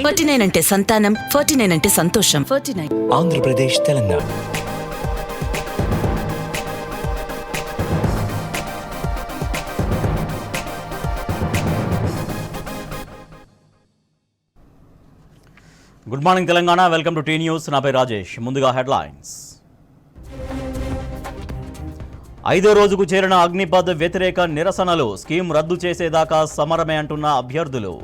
49 అంటే సంతానం, 49 అంటే సంతోషం. 49 Andhra Pradesh, Telangana. Good morning Telangana. Welcome to T news. నా పేరు రాజేష్. ముందుగా హెడ్లైన్స్. 5వ రోజుకు చేరిన అగ్నిపథ్ వ్యతిరేక నిరసనలు. స్కీమ్ రద్దు చేసేదాకా సమరమే అంటున్న అభ్యర్థులు.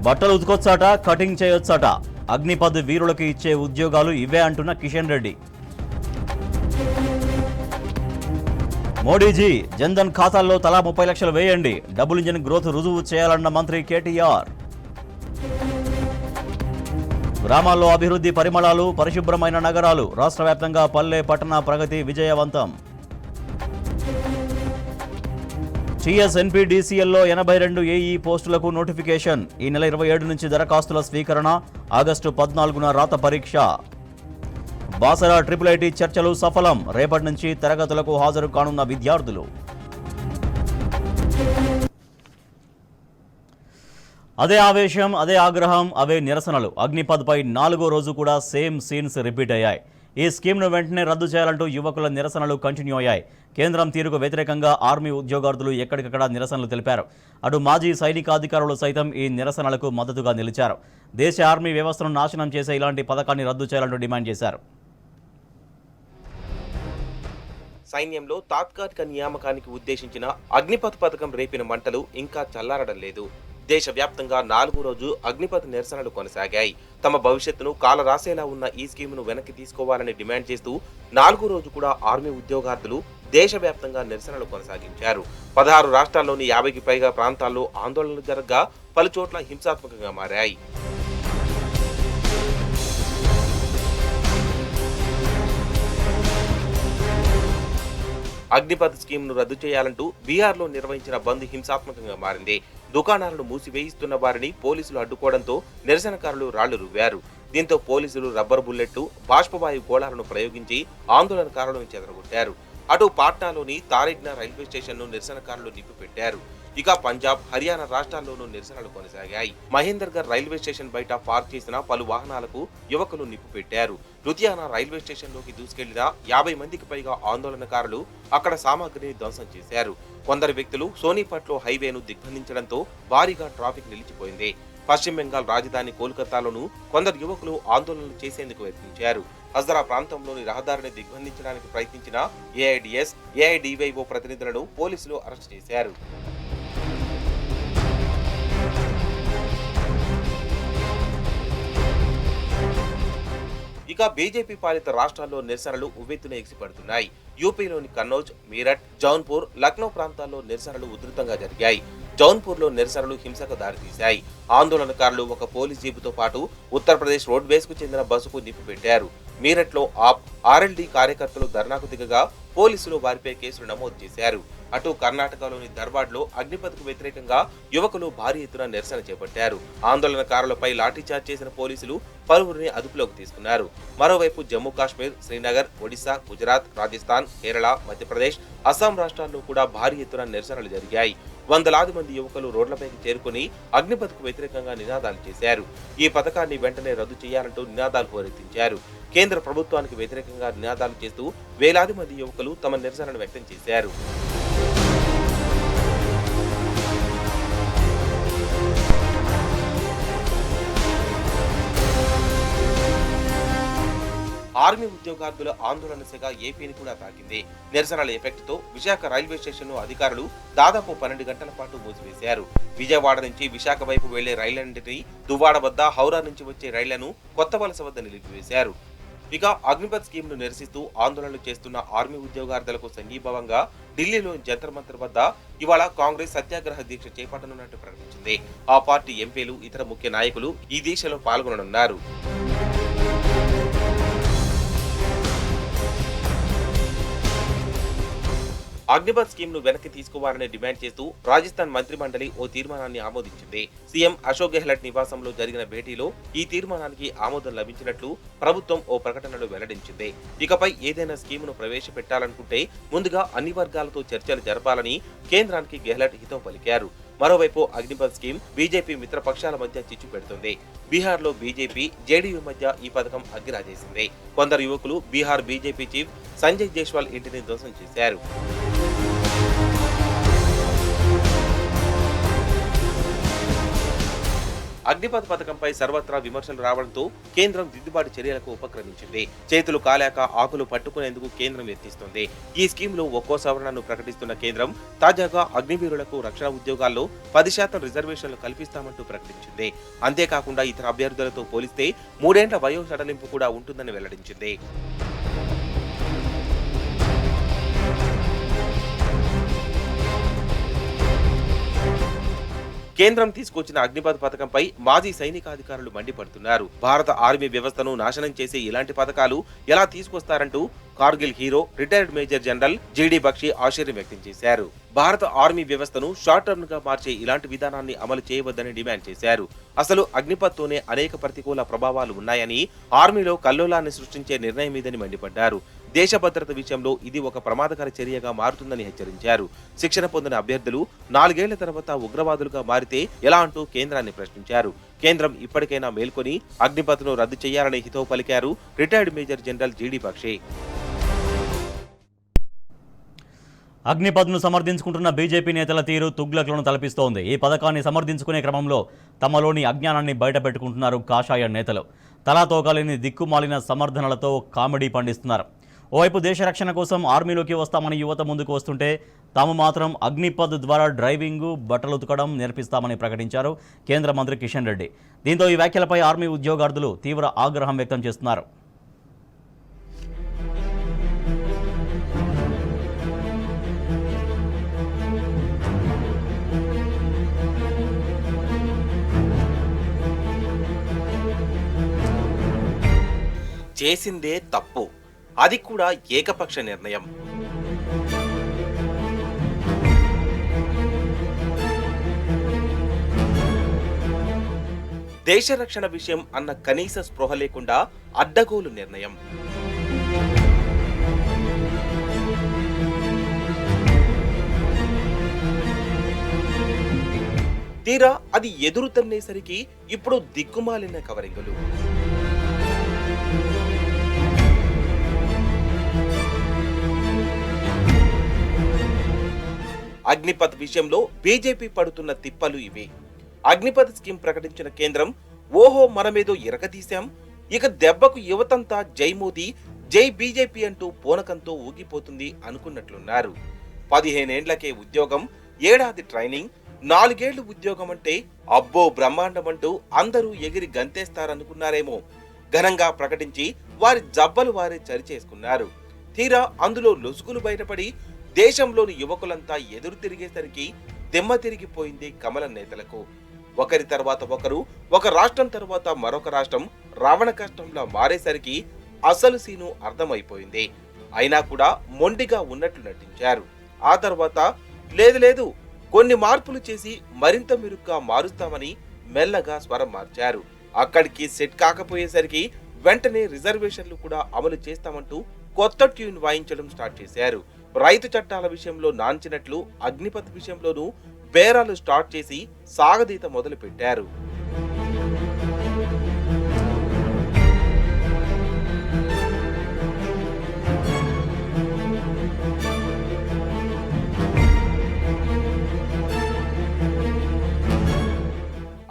బట్టలు ఉతుకొచ్చాట, కటింగ్ చేయొచ్చాట. అగ్నిపథ్ వీరులకు ఇచ్చే ఉద్యోగాలు ఇవే అంటున్న కిషన్ రెడ్డి. మోడీజీ జన్ధన్ ఖాతాల్లో తలా 30 లక్షలు వేయండి, డబుల్ ఇంజిన్ గ్రోత్ రుజువు చేయాలన్న మంత్రి కేటీఆర్. గ్రామాల్లో అభివృద్ధి పరిమళాలు, పరిశుభ్రమైన నగరాలు. రాష్ట్ర వ్యాప్తంగా పల్లె పట్టణ ప్రగతి విజయవంతం. టీఎస్ఎన్పీడీసీఎల్లో 82 ఏఈ పోస్టులకు నోటిఫికేషన్. ఈ నెల 27 నుంచి దరఖాస్తుల స్వీకరణ. ఆగస్టు 14న రాత పరీక్ష. బాసరా ట్రిపుల్ ఐటీ చర్చలు సఫలం. రేపటి నుంచి తరగతులకు హాజరు కానున్న విద్యార్థులు. అదే ఆవేశం, అదే ఆగ్రహం, అవే నిరసనలు. అగ్నిపథ్పై 4వ రోజు కూడా సేమ్ సీన్స్ రిపీట్ అయ్యాయి. ఈ స్కీమ్ను వెంటనే రద్దు చేయాలంటూ యువకుల నిరసనలు కంటిన్యూ అయ్యాయి. కేంద్రం తీరుకు వ్యతిరేకంగా ఆర్మీ ఉద్యోగార్థులు ఎక్కడికక్కడ నిరసనలు తెలిపారు. అటు మాజీ సైనికాధికారులు సైతం ఈ నిరసనలకు మద్దతుగా నిలిచారు. దేశ ఆర్మీ వ్యవస్థను నాశనం చేసే ఇలాంటి పథకాన్ని రద్దు చేయాలంటూ డిమాండ్ చేశారు. సైన్యంలో తాత్కాలిక నియామకానికి ఉద్దేశించిన అగ్నిపథ్ పథకం రేపిన మంటలు ఇంకా చల్లారడం లేదు. దేశవ్యాప్తంగా 4వ రోజు అగ్నిపథ్ నిరసనలు కొనసాగాయి. తమ భవిష్యత్తును కాలరాసేలా ఉన్న ఈ స్కీమును వెనక్కి తీసుకోవాలని డిమాండ్ చేస్తూ 4వ రోజు కూడా ఆర్మీ ఉద్యోగార్థులు దేశవ్యాప్తంగా నిరసనలు కొనసాగించారు. 16 రాష్ట్రాల్లోని 50కి పైగా ప్రాంతాల్లో ఆందోళనలు జరగగా పలుచోట్ల హింసాత్మకంగా మారాయి. అగ్నిపథ్ స్కీమ్ను రద్దు చేయాలంటూ బీహార్లో నిర్వహించిన బంద్ హింసాత్మకంగా మారింది. దుకాణాలను మూసివేయిస్తున్న వారిని పోలీసులు అడ్డుకోవడంతో నిరసనకారులు రాళ్లు రువ్వారు. దీంతో పోలీసులు రబ్బర్ బుల్లెట్లు, బాష్పవాయు గోళాలను ప్రయోగించి ఆందోళనకారులను చెదరగొట్టారు. అటు పాట్నాలోని తారెగ్నా రైల్వే స్టేషన్ను నిరసనకారులు నిప్పిపెట్టారు. ఇక పంజాబ్, హర్యానా రాష్ట్రాల్లోనూ నిరసనలు కొనసాగాయి. మహేందర్గర్ రైల్వే స్టేషన్ బయట పార్క్ చేసిన పలు వాహనాలకు యువకులు నిప్పు పెట్టారు. లుధియానా రైల్వే స్టేషన్లోకి దూసుకెళ్లిన 50 మందికి పైగా ఆందోళనకారులు అక్కడ సామాగ్రిని ధ్వంసం చేశారు. కొందరు వ్యక్తులు సోనీపట్లో హైవేను దిగ్బంధించడంతో భారీగా ట్రాఫిక్ నిలిచిపోయింది. పశ్చిమ బెంగాల్ రాజధాని కోల్కతాలోనూ కొందరు యువకులు ఆందోళనలు చేసేందుకు యత్నించారు. హజరా ప్రాంతంలోని రహదారిని దిగ్బంధించడానికి ప్రయత్నించిన ఏఐడిఎస్, ఏఐడివైఓ ప్రతినిధులను పోలీసులు అరెస్ట్ చేశారు. ఇక బీజేపీ పాలిత రాష్ట్రాల్లో నిరసనలు ఉవ్వెత్తున ఎగిసిపడుతున్నాయి. యూపీలోని కన్నౌజ్, మీరట్, జౌన్పూర్, లక్నో ప్రాంతాల్లో నిరసనలు ఉధృతంగా జరిగాయి. జౌన్పూర్లో నిరసనలు హింసకు దారితీశాయి. ఆందోళనకారులు ఒక పోలీస్ జీపుతో పాటు ఉత్తరప్రదేశ్ రోడ్వేస్ కు చెందిన బస్సుకు నిప్పు పెట్టారు. మీరట్లో ఆప్, ఆర్ఎల్డీ కార్యకర్తలు ధర్నాకు దిగగా పోలీసులు వారిపై కేసులు నమోదు చేశారు. అటు కర్ణాటకలోని ధర్వాడ్లో అగ్నిపథ్కు వ్యతిరేకంగా యువకులు భారీ ఎత్తున నిరసన చేపట్టారు. ఆందోళనకారులపై లాఠీచార్జ్ చేసిన పోలీసులు పలువురిని అదుపులోకి తీసుకున్నారు. మరోవైపు జమ్మూ కాశ్మీర్, శ్రీనగర్, ఒడిశా, గుజరాత్, రాజస్థాన్, కేరళ, మధ్యప్రదేశ్, అస్సాం రాష్ట్రాల్లో కూడా భారీ ఎత్తున నిరసనలు జరిగాయి. వందలాది మంది యువకులు రోడ్లపైకి చేరుకుని అగ్నిపథ్కు వ్యతిరేకంగా నినాదాలు చేశారు. ఈ పథకాన్ని వెంటనే రద్దు చేయాలంటూ నినాదాలు హోరెత్తించారు. కేంద్ర ప్రభుత్వానికి వ్యతిరేకంగా నినాదాలు చేస్తూ వేలాది మంది యువకులు తమ నిరసనను వ్యక్తం చేశారు. ఆర్మీ ఉద్యోగార్థుల ఆందోళన సెగ ఏపీని కూడా తాకింది. నిరసనల ఎఫెక్ట్తో విశాఖ రైల్వే స్టేషన్ను అధికారులు దాదాపు 12 గంటల పాటు మూసివేశారు. విజయవాడ నుంచి విశాఖ వైపు వెళ్లే రైళ్లన్నింటినీ దువ్వాడ వద్ద, హౌరా నుంచి వచ్చే రైళ్లను కొత్త వలస వద్ద నిలిపివేశారు. ఇక అగ్నిపథ్ స్కీమ్ను నిరసిస్తూ ఆందోళనలు చేస్తున్న ఆర్మీ ఉద్యోగార్థులకు సంఘీభావంగా ఢిల్లీలోని జంతర్ మంతర్ వద్ద ఇవాళ కాంగ్రెస్ సత్యాగ్రహ దీక్ష చేపట్టనున్నట్టు ప్రకటించింది. ఆ పార్టీ ఎంపీలు, ఇతర ముఖ్య నాయకులు ఈ దీక్షలో పాల్గొననున్నారు. అగ్నిపథ్ స్కీమ్ ను వెనక్కి తీసుకోవాలని డిమాండ్ చేస్తూ రాజస్థాన్ మంత్రి మండలి ఓ తీర్మానాన్ని ఆమోదించింది. సీఎం అశోక్ గెహ్లట్ నివాసంలో జరిగిన భేటీలో ఈ తీర్మానానికి ఆమోదం లభించినట్లు ప్రభుత్వం ఓ ప్రకటనలో వెల్లడించింది. ఇకపై ఏదైనా స్కీమును ప్రవేశపెట్టాలనుకుంటే ముందుగా అన్ని వర్గాలతో చర్చలు జరపాలని కేంద్రానికి గెహ్లట్ హితవు పలికారు. మరోవైపు అగ్నిపథ్ స్కీమ్ బీజేపీ మిత్రపక్షాల మధ్య చిచ్చు పెడుతుంది. బీహార్లో బీజేపీ, జేడీయూ మధ్య ఈ పథకం అగ్గిరాజేసింది. కొందరు యువకులు బీహార్ బీజేపీ చీఫ్ సంజయ్ జైస్వాల్ ఇంటిని ధ్వంసం చేశారు. అగ్నిపథ్ పథకంపై సర్వత్రా విమర్శలు రావడంతో కేంద్రం దిద్దుబాటు చర్యలకు ఉపక్రమించింది. చేతులు కాలాక ఆకులు పట్టుకునేందుకు కేంద్రం యత్నిస్తుంది. ఈ స్కీమ్లో ఒక్కో సవరణను ప్రకటిస్తున్న కేంద్రం తాజాగా అగ్నివీరులకు రక్షణ ఉద్యోగాల్లో 10% రిజర్వేషన్లు కల్పిస్తామంటూ ప్రకటించింది. అంతేకాకుండా ఇతర అభ్యర్థులతో పోలిస్తే 3 ఏళ్ల వయో సడలింపు కూడా ఉంటుందని వెల్లడించింది. కేంద్రం తీసుకొచ్చిన అగ్నిపథ్ పథకంపై మాజీ సైనికాధికారులు మండిపడుతున్నారు. భారత ఆర్మీ వ్యవస్థను నాశనం చేసే ఇలాంటి పథకాలు ఎలా తీసుకొస్తారంటూ Kargil hero retired major general GD Bakshi ఆశ్చర్యం వ్యక్తం చేశారు. భారత ఆర్మీ వ్యవస్థను షార్ట్ టర్మ్ గా మార్చే ఇలాంటి విధానాన్ని అమలు చేయవద్దని డిమాండ్ చేశారు. అసలు అగ్నిపథ్ తోనే అనేక ప్రతికూల ప్రభావాలు ఉన్నాయని, ఆర్మీలో కల్లోలాన్ని సృష్టించే నిర్ణయం ఇదని మండిపడ్డారు. దేశ భద్రత విషయంలో ఇది ఒక ప్రమాదకర చర్యగా మారుతుందని హెచ్చరించారు. శిక్షణ పొందిన అభ్యర్థులు 4 ఏళ్ల తర్వాత ఉగ్రవాదులుగా మారితే ఎలా అంటూ కేంద్రాన్ని ప్రశ్నించారు. కేంద్రం ఇప్పటికైనా మేల్కొని అగ్నిపథ్ను రద్దు చేయాలని హితవు పలికారు retired major general GD Bakshi. అగ్నిపథ్ను సమర్థించుకుంటున్న BJP నేతల తీరు తుగ్లక్లను తలపిస్తోంది. ఈ పథకాన్ని సమర్థించుకునే క్రమంలో తమలోని అజ్ఞానాన్ని బయటపెట్టుకుంటున్నారు కాషాయ నేతలు. తలాతోకాలేని దిక్కుమాలిన సమర్థనలతో కామెడీ పండిస్తున్నారు. ఓవైపు దేశ రక్షణ కోసం ఆర్మీలోకి వస్తామని యువత ముందుకు వస్తుంటే తాము మాత్రం అగ్నిపథ్ ద్వారా డ్రైవింగ్, బట్టలు ఉతకడం నేర్పిస్తామని ప్రకటించారు కేంద్ర మంత్రి కిషన్ రెడ్డి. దీంతో ఈ వ్యాఖ్యలపై ఆర్మీ ఉద్యోగార్థులు తీవ్ర ఆగ్రహం వ్యక్తం చేస్తున్నారు. చేసిందే తప్పు, అది కూడా ఏకపక్ష నిర్ణయం. దేశ రక్షణ విషయం అన్న కనీస స్పృహ లేకుండా అడ్డగోలు నిర్ణయం. తీరా అది ఎదురు తన్నేసరికి ఇప్పుడు దిక్కుమాలిన కవరింగులు. అగ్నిపథ్ విషయంలో బీజేపీ పడుతున్న తిప్పలు ఇవే. అగ్నిపథ్ స్కీమ్ ప్రకటించిన కేంద్రం ఓహో మనమేదో ఇరగదీశాం, ఇక దెబ్బకు యువతంతా జై మోదీ, జై బీజేపీ అంటూ పూనకంతో ఊగిపోతుంది అనుకున్నట్లున్నారు. 15 ఏళ్లకే ఉద్యోగం, ఏడాది ట్రైనింగ్, 4 ఏళ్లు ఉద్యోగం అంటే అబ్బో బ్రహ్మాండమంటూ అందరూ ఎగిరి గంతేస్తారనుకున్నారేమో. ఘనంగా ప్రకటించి వారి జబ్బలు వారే చరిచేసుకున్నారు. తీరా అందులో లొసుగులు బయటపడి దేశంలోని యువకులంతా ఎదురు తిరిగేసరికి దిమ్మ తిరిగిపోయింది కమల నేతలకు. ఒకరి తర్వాత ఒకరు, ఒక రాష్ట్రం తర్వాత మరొక రాష్ట్రం రావణ కష్టంలా మారేసరికి అసలు సీను అర్థమైపోయింది. అయినా కూడా మొండిగా ఉన్నట్లు నటించారు. ఆ తర్వాత లేదు కొన్ని మార్పులు చేసి మరింత మెరుగ్గా మారుస్తామని మెల్లగా స్వరం మార్చారు. అక్కడికి సెట్ కాకపోయేసరికి వెంటనే రిజర్వేషన్లు కూడా అమలు చేస్తామంటూ కొత్త ట్యూన్ వాయించడం స్టార్ట్ చేశారు. రైతు చట్టాల విషయంలో నాంచినట్లు అగ్నిపథ్ విషయంలోనూ బేరాలు స్టార్ట్ చేసి సాగదీత మొదలు పెట్టారు.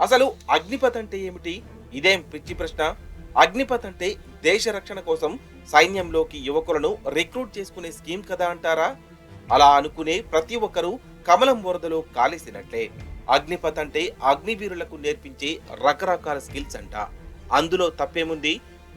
అసలు అగ్నిపథ్ అంటే ఏమిటి? ఇదేం పిచ్చి ప్రశ్న. అగ్నిపథ్ అంటే దేశ రక్షణ కోసం సైన్యంలోకి యువకులను రిక్రూట్ చేసుకునే స్కీమ్ కదా అంటారా? అలా అనుకునే ప్రతి ఒక్కరూ కమలం వరదలో కాలేసినట్లే. అగ్నిపథ్ అంటే అగ్నివీరులకు నేర్పించే రకరకాల స్కిల్స్ అంట. అందులో తప్పేముంది?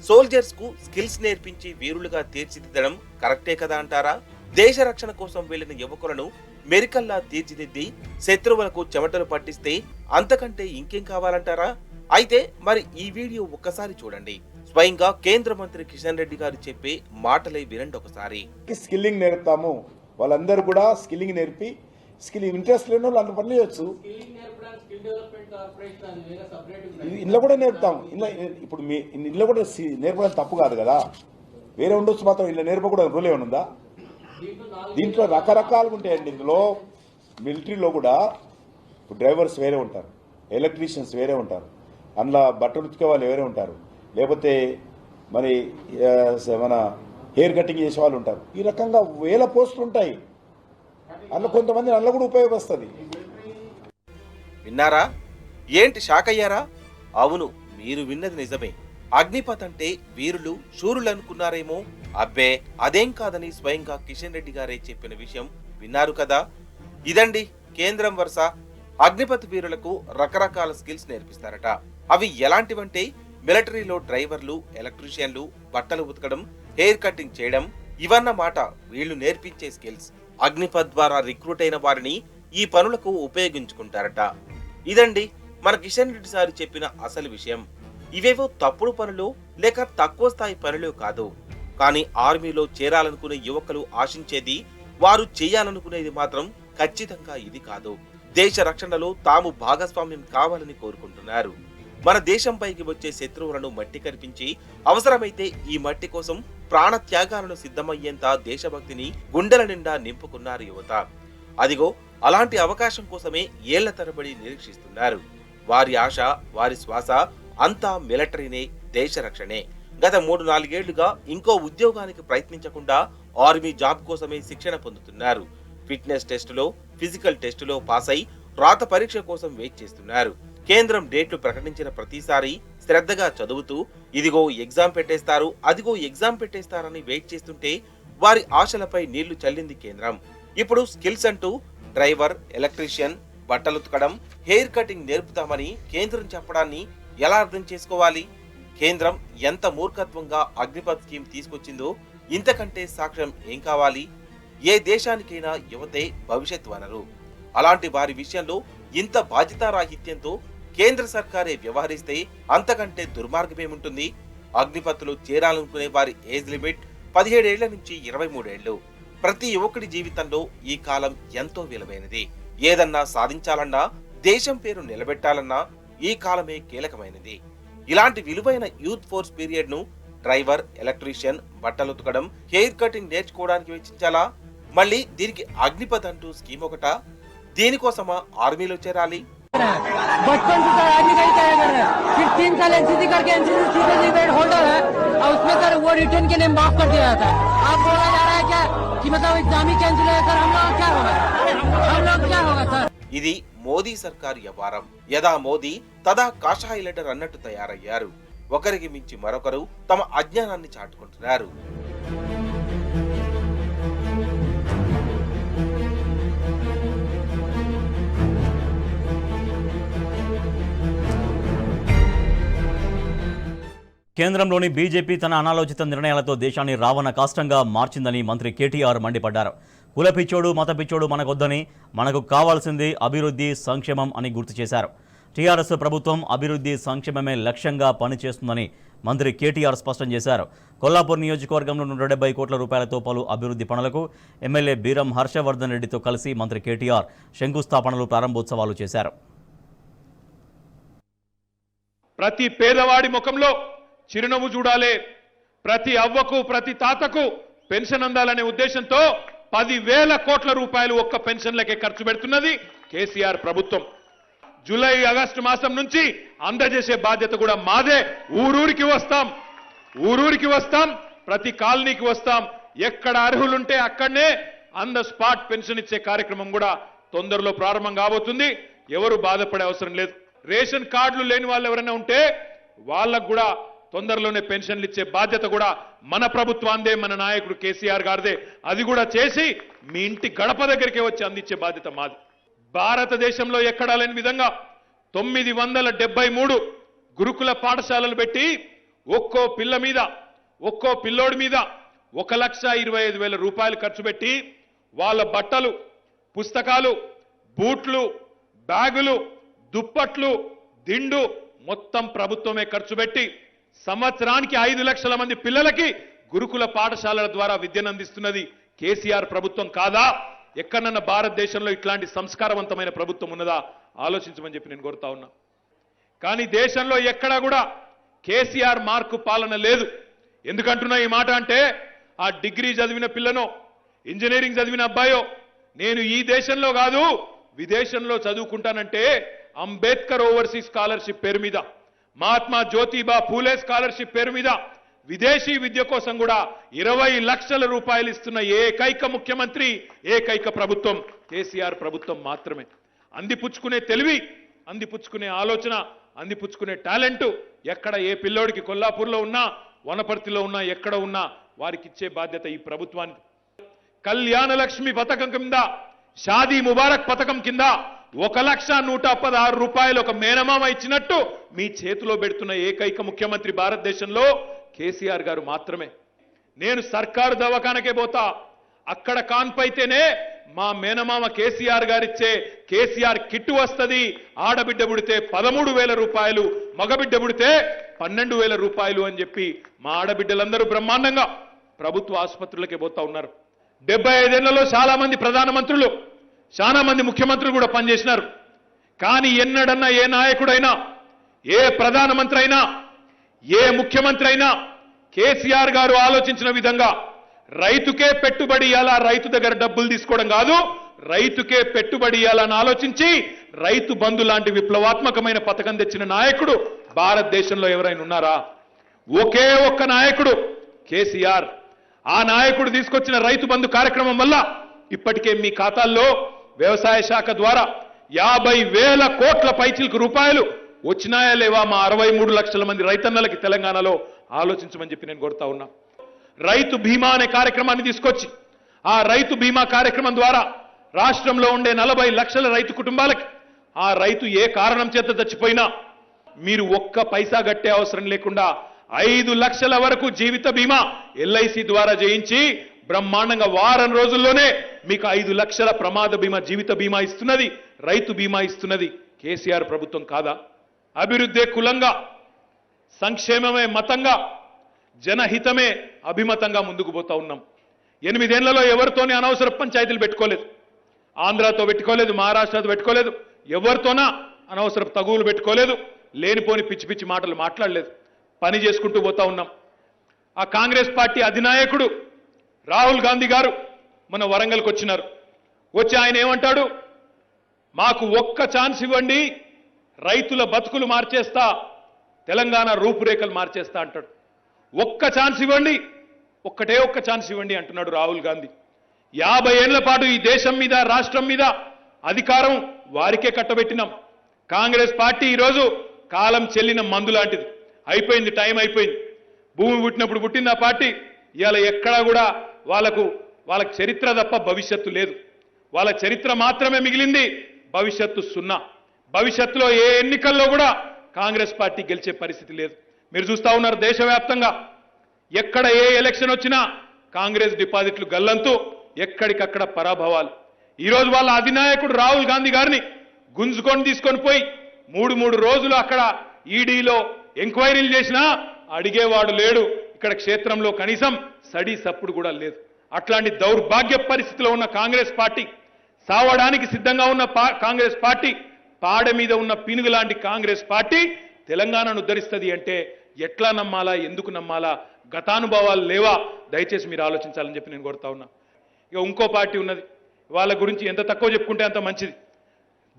సోల్జర్స్ కు స్కిల్స్ నేర్పించి వీరులుగా తీర్చిదిద్దడం కరెక్టే కదా అంటారా? దేశ రక్షణ కోసం వెళ్లిన యువకులను మెరికల్లా తీర్చిదిద్ది శత్రువులకు చెమటలు పట్టిస్తే అంతకంటే ఇంకేం కావాలంటారా? అయితే మరి ఈ వీడియో ఒక్కసారి చూడండి. స్వయంగా కేంద్ర మంత్రి కిషన్ రెడ్డి గారు చెప్పే మాటలే వినండి ఒకసారి. స్కిల్లింగ్ నేర్పుతాము, వాళ్ళందరూ కూడా స్కిల్లింగ్ నేర్పి స్కిల్ ఇంట్రెస్ట్ లేని వాళ్ళు అంత పని చేయొచ్చు. ఇంట్లో కూడా నేర్పుతాము. ఇప్పుడు మీ ఇంట్లో కూడా నేర్పడం తప్పు కాదు కదా, వేరే ఉండొచ్చు, మాత్రం ఇలా నేర్పకూడదు రూల్ ఏమైనా ఉందా? దీంట్లో రకరకాలుగా ఉంటాయండి. ఇందులో మిలిటరీలో కూడా ఇప్పుడు డ్రైవర్స్ వేరే ఉంటారు, ఎలక్ట్రీషియన్స్ వేరే ఉంటారు, అందులో బట్టలు ఉతికే వాళ్ళు వేరే ఉంటారు, లేకపోతే మరి మన హెయిర్ కటింగ్ చేసే వాళ్ళు ఉంటారు. ఈ రకంగా వేల పోస్టులు ఉంటాయి. అందులో కొంతమంది అందులో కూడా ఉపయోగపడుతుంది. విన్నారా? ఏంటి షాక్ అయ్యారా? అవును, మీరు విన్నది నిజమే. అగ్నిపథ్ అంటే వీరులు శూరులు అనుకున్నారేమో. అబ్బే, అదేం కాదని స్వయంగా కిషన్ రెడ్డి గారే చెప్పిన విషయం విన్నారు కదా. ఇదండి కేంద్రం వరుస. అగ్నిపథ్ వీరులకు రకరకాల స్కిల్స్ నేర్పిస్తారట. అవి ఎలాంటివంటే మిలిటరీలో డ్రైవర్లు, ఎలక్ట్రీషియన్లు, బట్టలు ఉతకడం, హెయిర్ కటింగ్ చేయడం, ఇవన్నమాట వీళ్లు నేర్పించే స్కిల్స్. అగ్నిపథ్ ద్వారా రిక్రూట్ అయిన వారిని ఈ పనులకు ఉపయోగించుకుంటారట. ఇదండి మన కిషన్ రెడ్డి సార్ చెప్పిన అసలు విషయం. ఇవేవో తప్పుడు పనులు లేక తక్కువ స్థాయి పనులు కాదు. కానీ ఆర్మీలో చేరాలనుకునే యువకులు ఆశించేది, వారు చేయాలనుకునేది మాత్రం ఖచ్చితంగా ఇది కాదు. దేశ రక్షణలో తాము భాగస్వామ్యం కావాలని కోరుకుంటున్నారు. మన దేశంపైకి వచ్చే శత్రువులను మట్టి కనిపించి అవసరమైతే ఈ మట్టి కోసం ప్రాణ త్యాగాలను సిద్ధమయ్యేంత దేశభక్తిని గుండెల నిండా నింపుకున్నారు యువత. అదిగో అలాంటి అవకాశం కోసమే ఏళ్ల తరబడి నిరీక్షిస్తున్నారు. వారి ఆశ, వారి శ్వాస అంతా మిలిటరీనే, దేశ రక్షణే. గత 3-4 ఏళ్లుగా ఇంకో ఉద్యోగానికి ప్రయత్నించకుండా ఆర్మీ జాబ్ కోసమే శిక్షణ పొందుతున్నారు. ఫిట్నెస్ టెస్టులో, ఫిజికల్ టెస్టులో పాస్ అయి రాత పరీక్ష కోసం వెయిట్ చేస్తున్నారు. కేంద్రం డేట్లు ప్రకటించిన ప్రతిసారి శ్రద్ధగా చదువుతూ ఇదిగో ఎగ్జామ్ పెట్టేస్తారు, అదిగో ఎగ్జామ్ పెట్టేస్తారని వెయిట్ చేస్తుంటే వారి ఆశలపై నీళ్లు చల్లింది కేంద్రం. ఇప్పుడు స్కిల్స్ అంటూ డ్రైవర్, ఎలక్ట్రీషియన్, బట్టలుతకడం, హెయిర్ కటింగ్ నేర్పుతామని కేంద్రం చెప్పడాన్ని ఎలా అర్థం చేసుకోవాలి? కేంద్రం ఎంత మూర్ఖత్వంగా అగ్నిపథ్ స్కీమ్ తీసుకొచ్చిందో ఇంతకంటే సాక్ష్యం ఏం కావాలి? ఏ దేశానికైనా యువతే భవిష్యత్ వనరు. అలాంటి వారి విషయంలో ఇంత బాధ్యతారాహిత్యంతో కేంద్ర సర్కారే వ్యవహరిస్తే అంతకంటే దుర్మార్గమేముంటుంది? అగ్నిపథ్లో చేరాలనుకునే వారి ఏజ్ లిమిట్ 17 ఏళ్ల నుంచి 23 ఏళ్లు. ప్రతి యువకుడి జీవితంలో ఈ కాలం ఎంతో విలువైనది. ఏదన్నా సాధించాలన్నా, దేశం పేరు నిలబెట్టాలన్నా ఈ కాలమే కీలకమైనది. ఇలాంటి విలువైన యూత్ ఫోర్స్ పీరియడ్ ను డ్రైవర్, ఎలక్ట్రీషియన్, బట్టలు ఉతకడం, హెయిర్ కటింగ్ నేర్చుకోవడానికి వెచ్చించాలా? మళ్ళీ దీనికి అగ్నిపథ్ అంటూ స్కీమ్ ఒకటా? దీనికోసమా ఆర్మీలో చేరాలి? बचपन से सर आर्मी का ही तैयारी कर रहे हैं, फिर 3 साल एनसीसी करके एनसीसी सर्टिफिकेट होल्डर है और उसमें सर वो रिटर्न के लिए माफ कर दिया जाता है. आप बोला जा रहा है क्या कि मतलब एग्जाम ही कैंसिल है सर? हम लोग क्या होगा? हम लोग क्या होगा सर? ఇది మోదీ సర్కార్ వ్యవహారం. యదా మోదీ తదా కాషాయ లీడర్ అన్నట్టు తయారయ్యారు. ఒకరికి మించి మరొకరు తమ అజ్ఞానాన్ని చాటుకుంటున్నారు. కేంద్రంలోని బీజేపీ తన అనాలోచిత నిర్ణయాలతో దేశాన్ని రావణ కాష్టంగా మార్చిందని మంత్రి కేటీఆర్ మండిపడ్డారు. కుల పిచ్చోడు, మత పిచ్చోడు మనకొద్దని, మనకు కావాల్సింది అభివృద్ధి, సంక్షేమం అని గుర్తు చేశారు. టీఆర్ఎస్ ప్రభుత్వం అభివృద్ధి, సంక్షేమమే లక్ష్యంగా పనిచేస్తుందని మంత్రి కేటీఆర్ స్పష్టం చేశారు. కొల్లాపూర్ నియోజకవర్గంలో 170 కోట్ల రూపాయలతో పలు అభివృద్ధి పనులకు ఎమ్మెల్యే బీరం హర్షవర్ధన్ రెడ్డితో కలిసి మంత్రి కేటీఆర్ శంకుస్థాపనలు, ప్రారంభోత్సవాలు చేశారు. ప్రతి పేదవాడి ముఖంలో చిరునవ్వు చూడాలి, ప్రతి అవ్వకు, ప్రతి తాతకు పెన్షన్ అందాలనే ఉద్దేశంతో 10,000 కోట్ల రూపాయలు ఒక్క పెన్షన్లకే ఖర్చు పెడుతున్నది కేసీఆర్ ప్రభుత్వం. జూలై, ఆగస్టు మాసం నుంచి అందజేసే బాధ్యత కూడా మాదే. ఊరూరికి వస్తాం, ప్రతి కాలనీకి వస్తాం. ఎక్కడ అర్హులుంటే అక్కడనే ఆన్ ద స్పాట్ పెన్షన్ ఇచ్చే కార్యక్రమం కూడా తొందరలో ప్రారంభం కాబోతుంది. ఎవరు బాధపడే అవసరం లేదు. రేషన్ కార్డులు లేని వాళ్ళు ఎవరైనా ఉంటే వాళ్ళకు కూడా తొందరలోనే పెన్షన్లు ఇచ్చే బాధ్యత కూడా మన ప్రభుత్వాందే, మన నాయకుడు కేసీఆర్ గారిదే. అది కూడా చేసి మీ ఇంటి గడప దగ్గరికే వచ్చి అందించే బాధ్యత మాది. భారతదేశంలో ఎక్కడా లేని విధంగా 973 గురుకుల పాఠశాలలు పెట్టి ఒక్కో పిల్లోడి మీద 1,25,000 రూపాయలు ఖర్చు పెట్టి వాళ్ళ బట్టలు, పుస్తకాలు, బూట్లు, బ్యాగులు, దుప్పట్లు, దిండు మొత్తం ప్రభుత్వమే ఖర్చు పెట్టి సంవత్సరానికి 5 లక్షల మంది పిల్లలకి గురుకుల పాఠశాలల ద్వారా విద్యను అందిస్తున్నది కేసీఆర్ ప్రభుత్వం కాదా? ఎక్కడన్నా భారతదేశంలో ఇట్లాంటి సంస్కారవంతమైన ప్రభుత్వం ఉన్నదా? ఆలోచించమని చెప్పి నేను కోరుతా ఉన్నా. కానీ దేశంలో ఎక్కడా కూడా కేసీఆర్ మార్కు పాలన లేదు. ఎందుకంటున్నా ఈ మాట అంటే, ఆ డిగ్రీ చదివిన పిల్లనో, ఇంజనీరింగ్ చదివిన అబ్బాయో నేను ఈ దేశంలో కాదు విదేశంలో చదువుకుంటానంటే అంబేద్కర్ ఓవర్సీస్ స్కాలర్షిప్ పేరు మీద, మహాత్మా జ్యోతిబా పూలే స్కాలర్షిప్ పేరు మీద విదేశీ విద్య కోసం కూడా 20 లక్షల రూపాయలు ఇస్తున్న ఏకైక ముఖ్యమంత్రి, ఏకైక ప్రభుత్వం కేసీఆర్ ప్రభుత్వం మాత్రమే. అందిపుచ్చుకునే తెలివి, అందిపుచ్చుకునే ఆలోచన, అందిపుచ్చుకునే టాలెంట్ ఎక్కడ ఏ పిల్లోడికి కొల్లాపూర్లో ఉన్నా, వనపర్తిలో ఉన్నా, ఎక్కడ ఉన్నా వారికి ఇచ్చే బాధ్యత ఈ ప్రభుత్వానికి. కళ్యాణ లక్ష్మి పథకం కింద, షాదీ ముబారక్ పథకం కింద 1,116 రూపాయలు ఒక మేనమామ ఇచ్చినట్టు మీ చేతిలో పెడుతున్న ఏకైక ముఖ్యమంత్రి భారతదేశంలో కేసీఆర్ గారు మాత్రమే. నేను సర్కారు దవాఖానకే పోతా, అక్కడ కాన్పైతేనే మా మేనమామ కేసీఆర్ గారిచ్చే కేసీఆర్ కిట్టు వస్తుంది. ఆడబిడ్డ పుడితే 13,000 రూపాయలు, మగబిడ్డ పుడితే 12,000 రూపాయలు అని చెప్పి మా ఆడబిడ్డలందరూ బ్రహ్మాండంగా ప్రభుత్వ ఆసుపత్రులకే పోతా ఉన్నారు. 75 ఏళ్లలో చాలా మంది ప్రధానమంత్రులు, చాలా మంది ముఖ్యమంత్రులు కూడా పనిచేసినారు. కానీ ఎన్నడన్నా ఏ నాయకుడైనా, ఏ ప్రధానమంత్రి అయినా, ఏ ముఖ్యమంత్రి అయినా కేసీఆర్ గారు ఆలోచించిన విధంగా రైతుకే పెట్టుబడి ఇవ్వాలా, రైతు దగ్గర డబ్బులు తీసుకోవడం కాదు, రైతుకే పెట్టుబడి ఇవ్వాలని ఆలోచించి రైతు బంధు లాంటి విప్లవాత్మకమైన పథకం తెచ్చిన నాయకుడు భారతదేశంలో ఎవరైనా ఉన్నారా? ఒకే ఒక్క నాయకుడు కేసీఆర్. ఆ నాయకుడు తీసుకొచ్చిన రైతు బంధు కార్యక్రమం వల్ల ఇప్పటికే మీ ఖాతాల్లో వ్యవసాయ శాఖ ద్వారా 50,000 కోట్ల పైచిలకు రూపాయలు వచ్చినాయా లేవా మా 63 లక్షల మంది రైతన్నలకి తెలంగాణలో ఆలోచించమని చెప్పి నేను కోరుతా ఉన్నా. రైతు బీమా అనే కార్యక్రమాన్ని తీసుకొచ్చి ఆ రైతు బీమా కార్యక్రమం ద్వారా రాష్ట్రంలో ఉండే 40 లక్షల రైతు కుటుంబాలకి ఆ రైతు ఏ కారణం చేత చచ్చిపోయినా మీరు ఒక్క పైసా కట్టే అవసరం లేకుండా 5 లక్షల వరకు జీవిత బీమా ఎల్ఐసి ద్వారా చేయించి బ్రహ్మాండంగా వారం రోజుల్లోనే మీకు 5 లక్షల ప్రమాద బీమా, జీవిత బీమా ఇస్తున్నది, రైతు బీమా ఇస్తున్నది కేసీఆర్ ప్రభుత్వం కాదా? అభివృద్ధే కులంగా, సంక్షేమమే మతంగా, జనహితమే అభిమతంగా ముందుకు పోతా ఉన్నాం. 8 ఏళ్లలో ఎవరితోనే అనవసర పంచాయతీలు పెట్టుకోలేదు. ఆంధ్రాతో పెట్టుకోలేదు, మహారాష్ట్రతో పెట్టుకోలేదు, ఎవరితోనా అనవసర తగువులు పెట్టుకోలేదు, లేనిపోని పిచ్చి పిచ్చి మాటలు మాట్లాడలేదు. పని చేసుకుంటూ పోతా ఉన్నాం. ఆ కాంగ్రెస్ పార్టీ అధినాయకుడు రాహుల్ గాంధీ గారు మన వరంగల్కి వచ్చినారు. వచ్చి ఆయన ఏమంటాడు? మాకు ఒక్క ఛాన్స్ ఇవ్వండి, రైతుల బతుకులు మార్చేస్తా, తెలంగాణ రూపురేఖలు మార్చేస్తా అంటాడు. ఒక్క ఛాన్స్ ఇవ్వండి, ఒక్కటే ఒక్క ఛాన్స్ ఇవ్వండి అంటున్నాడు రాహుల్ గాంధీ. 50 ఏళ్ల పాటు ఈ దేశం మీద, రాష్ట్రం మీద అధికారం వారికే కట్టబెట్టినాం. కాంగ్రెస్ పార్టీ ఈరోజు కాలం చెల్లిన మందు లాంటిది. అయిపోయింది, టైం అయిపోయింది. భూమి పుట్టినప్పుడు పుట్టింది ఆ పార్టీ. ఇవాళ ఎక్కడా కూడా వాళ్ళకి చరిత్ర తప్ప భవిష్యత్తు లేదు. వాళ్ళ చరిత్ర మాత్రమే మిగిలింది, భవిష్యత్తు సున్నా. భవిష్యత్తులో ఏ ఎన్నికల్లో కూడా కాంగ్రెస్ పార్టీ గెలిచే పరిస్థితి లేదు. మీరు చూస్తా ఉన్నారు దేశవ్యాప్తంగా ఎక్కడ ఏ ఎలక్షన్ వచ్చినా కాంగ్రెస్ డిపాజిట్లు గల్లంతూ, ఎక్కడికక్కడ పరాభవాలు. ఈరోజు వాళ్ళ అధినాయకుడు రాహుల్ గాంధీ గారిని గుంజుకొని తీసుకొని పోయి 3 రోజులు అక్కడ ఈడీలో ఎంక్వైరీలు చేసినా అడిగేవాడు లేడు. ఇక్కడ క్షేత్రంలో కనీసం సడి సప్పుడు కూడా లేదు. అట్లాంటి దౌర్భాగ్య పరిస్థితిలో ఉన్న కాంగ్రెస్ పార్టీ, సావడానికి సిద్ధంగా ఉన్న కాంగ్రెస్ పార్టీ, పాడ మీద ఉన్న పినుగు లాంటి కాంగ్రెస్ పార్టీ తెలంగాణను ఉద్ధరిస్తుంది అంటే ఎట్లా నమ్మాలా, ఎందుకు నమ్మాలా? గతానుభవాలు లేవా? దయచేసి మీరు ఆలోచించాలని చెప్పి నేను కోరుతా ఉన్నా. ఇక ఇంకో పార్టీ ఉన్నది, వాళ్ళ గురించి ఎంత తక్కువ చెప్పుకుంటే అంత మంచిది.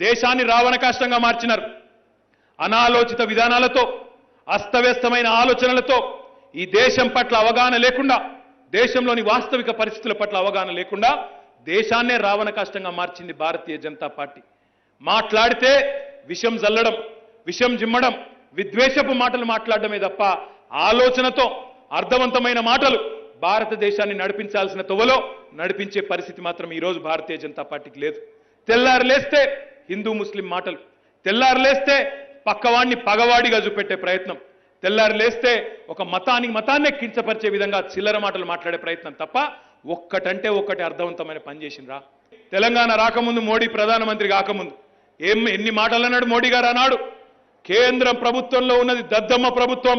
దేశాన్ని రావణకాష్టంగా మార్చినారు. అనాలోచిత విధానాలతో, అస్తవ్యస్తమైన ఆలోచనలతో, ఈ దేశం పట్ల అవగాహన లేకుండా, దేశంలోని వాస్తవిక పరిస్థితుల పట్ల అవగాహన లేకుండా దేశాన్నే రావణకాష్టంగా మార్చింది భారతీయ జనతా పార్టీ. మాట్లాడితే విషం జల్లడం, విషం జిమ్మడం, విద్వేషపు మాటలు మాట్లాడడమే తప్ప ఆలోచనతో అర్థవంతమైన మాటలు భారతదేశాన్ని నడిపించాల్సిన తొవలో నడిపించే పరిస్థితి మాత్రం ఈరోజు భారతీయ జనతా పార్టీకి లేదు. తెల్లారు లేస్తే హిందూ ముస్లిం మాటలు, తెల్లారు లేస్తే పక్కవాడిని పగవాడిగా చూపెట్టే ప్రయత్నం, తెల్లారు లేస్తే ఒక మతాన్నే కించపరిచే విధంగా చిల్లర మాటలు మాట్లాడే ప్రయత్నం తప్ప ఒక్కటంటే ఒక్కటి అర్థవంతమైన పని చేసిండ్రా? తెలంగాణ రాకముందు, మోడీ ప్రధానమంత్రి కాకముందు ఎన్ని మాటలు అన్నాడు మోడీ గారు అన్నాడు? కేంద్రం ప్రభుత్వంలో ఉన్నది దద్దమ్మ ప్రభుత్వం,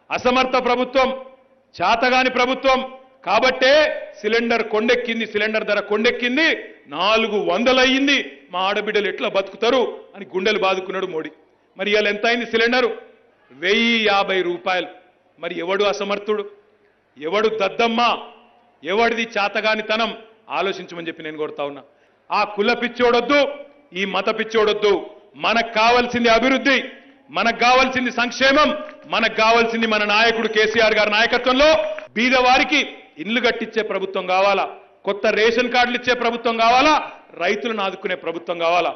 అసమర్థ ప్రభుత్వం, చాతగాని ప్రభుత్వం కాబట్టే సిలిండర్ కొండెక్కింది, సిలిండర్ ధర కొండెక్కింది, 400 అయ్యింది, మా ఆడబిడ్డలు ఎట్లా బతుకుతారు అని గుండెలు బాదుకున్నాడు మోడీ. మరి ఇవాళ ఎంత అయింది సిలిండరు? 1050 రూపాయలు. మరి ఎవడు అసమర్థుడు, ఎవడు దద్దమ్మ, ఎవడిది చాతగానితనం? ఆలోచించమని చెప్పి నేను కోరుతా ఉన్నా. ఆ కుల పిచ్చోడొద్దు, ఈ మత పిచ్చోడొద్దు. మనకు కావాల్సింది అభివృద్ధి, మనకు కావాల్సింది సంక్షేమం, మనకు కావాల్సింది మన నాయకుడు కేసీఆర్ గారి నాయకత్వంలో బీదవారికి ఇల్లు కట్టించే ప్రభుత్వం కావాలా, కొత్త రేషన్ కార్డులు ఇచ్చే ప్రభుత్వం కావాలా, రైతులను ఆదుకునే ప్రభుత్వం కావాలా.